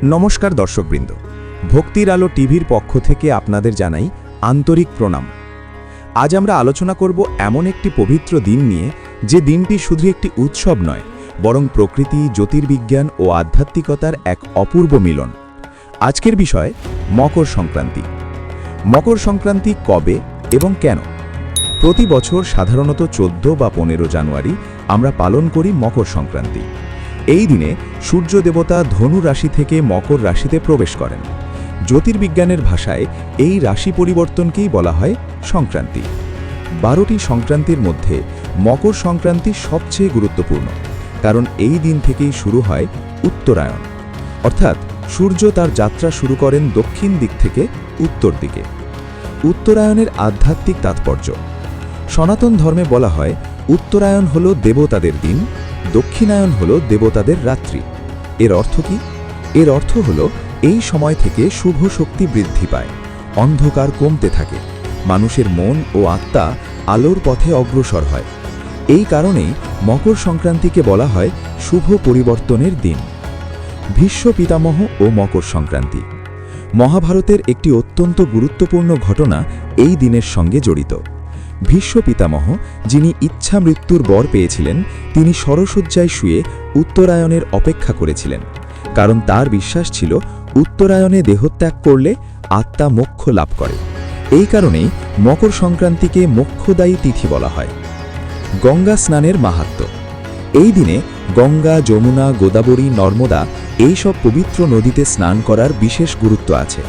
নমস্কার দর্শকবৃন্দ, ভক্তির আলো টিভির পক্ষ থেকে আপনাদের জানাই আন্তরিক প্রণাম। আজ আমরা আলোচনা করব এমন একটি পবিত্র দিন নিয়ে, যে দিনটি শুধু একটি উৎসব নয়, বরং প্রকৃতি, জ্যোতির্বিজ্ঞান ও আধ্যাত্মিকতার এক অপূর্ব মিলন। আজকের বিষয় মকর সংক্রান্তি। মকর সংক্রান্তি কবে এবং কেন? প্রতি বছর সাধারণত 14 বা 15 জানুয়ারি আমরা পালন করি মকর সংক্রান্তি। এই দিনে সূর্য দেবতা ধনু রাশি থেকে মকর রাশিতে প্রবেশ করেন। জ্যোতির্বিজ্ঞানের ভাষায় এই রাশি পরিবর্তনকেই বলা হয় সংক্রান্তি। 12টি সংক্রান্তির মধ্যে মকর সংক্রান্তি সবচেয়ে গুরুত্বপূর্ণ, কারণ এই দিন থেকেই শুরু হয় উত্তরায়ণ, অর্থাৎ সূর্য তার যাত্রা শুরু করেন দক্ষিণ দিক থেকে উত্তর দিকে। উত্তরায়ণের আধ্যাত্মিক তাৎপর্য। সনাতন ধর্মে বলা হয় উত্তরায়ণ হল দেবতাদের দিন, দক্ষিণায়ন হল দেবতাদের রাত্রি। এর অর্থ কি? এর অর্থ হল এই সময় থেকে শুভ শক্তি বৃদ্ধি পায়, অন্ধকার কমতে থাকে, মানুষের মন ও আত্মা আলোর পথে অগ্রসর হয়। এই কারণেই মকর সংক্রান্তিকে বলা হয় শুভ পরিবর্তনের দিন। ভীষ্ম পিতামহ ও মকর সংক্রান্তি। মহাভারতের একটি অত্যন্ত গুরুত্বপূর্ণ ঘটনা এই দিনের সঙ্গে জড়িত। ভীষ্ম পিতামহ, যিনি ইচ্ছা মৃত্যুর বর পেয়েছিলেন, তিনি শরশয্যায় শুয়ে উত্তরায়ণের অপেক্ষা করেছিলেন, কারণ তার বিশ্বাস ছিল উত্তরায়ণে দেহত্যাগ করলে আত্মা মোক্ষ লাভ করে। এই কারণেই মকর সংক্রান্তিকে মোক্ষদায়ী তিথি বলা হয়। গঙ্গা স্নানের মাহাত্ম্য। এই দিনে গঙ্গা, যমুনা, গোদাবরী, নর্মদা এইসব পবিত্র নদীতে স্নান করার বিশেষ গুরুত্ব আছে।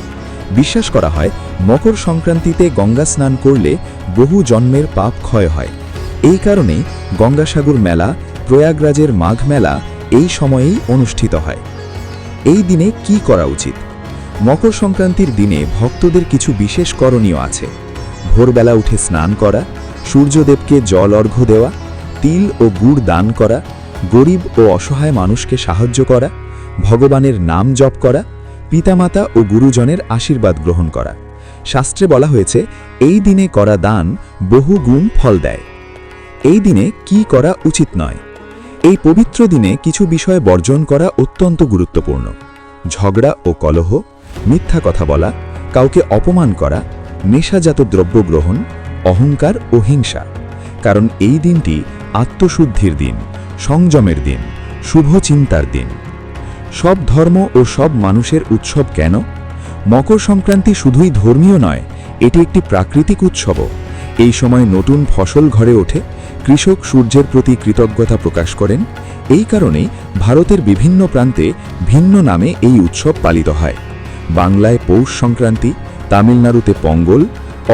বিশ্বাস করা হয় মকর সংক্রান্তিতে গঙ্গা স্নান করলে বহু জন্মের পাপ ক্ষয় হয়। এই কারণেই গঙ্গাসাগর মেলা, প্রয়াগরাজের মাঘ মেলা এই সময়েই অনুষ্ঠিত হয়। এই দিনে কি করা উচিত? মকর সংক্রান্তির দিনে ভক্তদের কিছু বিশেষ করণীয় আছে। ভোরবেলা উঠে স্নান করা, সূর্যদেবকে জল অর্ঘ্য দেওয়া, তিল ও গুড় দান করা, গরিব ও অসহায় মানুষকে সাহায্য করা, ভগবানের নাম জপ করা, পিতামাতা ও গুরুজনের আশীর্বাদ গ্রহণ করা। শাস্ত্রে বলা হয়েছে এই দিনে করা দান বহু গুণ ফল দেয়। এই দিনে কি করা উচিত নয়? এই পবিত্র দিনে কিছু বিষয় বর্জন করা অত্যন্ত গুরুত্বপূর্ণ। ঝগড়া ও কলহ, মিথ্যা কথা বলা, কাউকে অপমান করা, নেশাজাত দ্রব্য গ্রহণ, অহংকার ও হিংসা। কারণ এই দিনটি আত্মশুদ্ধির দিন, সংযমের দিন, শুভ চিন্তার দিন। সব ধর্ম ও সব মানুষের উৎসব কেন? মকর সংক্রান্তি শুধুই ধর্মীয় নয়, এটি একটি প্রাকৃতিক উৎসবও। এই সময় নতুন ফসল ঘরে ওঠে, কৃষক সূর্যের প্রতি কৃতজ্ঞতা প্রকাশ করেন। এই কারণেই ভারতের বিভিন্ন প্রান্তে ভিন্ন নামে এই উৎসব পালিত হয়। বাংলায় পৌষ সংক্রান্তি, তামিলনাড়ুতে পঙ্গল,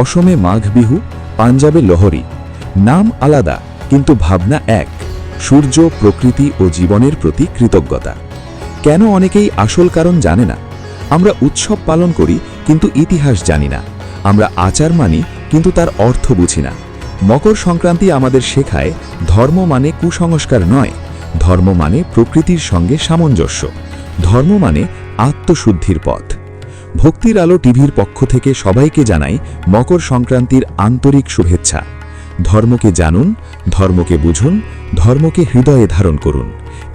অসমে মাঘ বিহু, পাঞ্জাবে লোহরি। নাম আলাদা কিন্তু ভাবনা এক, সূর্য, প্রকৃতি ও জীবনের প্রতি কৃতজ্ঞতা। কেন অনেকেই আসল কারণ জানে না? আমরা উৎসব পালন করি কিন্তু ইতিহাস জানি না। আমরা আচার মানি কিন্তু তার অর্থ বুঝি না। মকর সংক্রান্তি আমাদের শেখায় ধর্ম মানে কুসংস্কার নয়, ধর্ম মানে প্রকৃতির সঙ্গে সামঞ্জস্য, ধর্ম মানে আত্মশুদ্ধির পথ। ভক্তির আলো টিভির পক্ষ থেকে সবাইকে জানাই মকর সংক্রান্তির আন্তরিক শুভেচ্ছা। ধর্মকে জানুন, ধর্মকে বুঝুন, ধর্মকে হৃদয়ে ধারণ করুন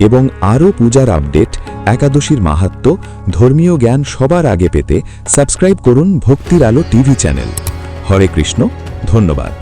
এবং আরও পূজার আপডেট, একাদশীর মাহাত্ম্য, ধর্মীয় জ্ঞান সবার আগে পেতে সাবস্ক্রাইব করুন ভক্তির আলো টিভি চ্যানেল। হরে কৃষ্ণ, ধন্যবাদ।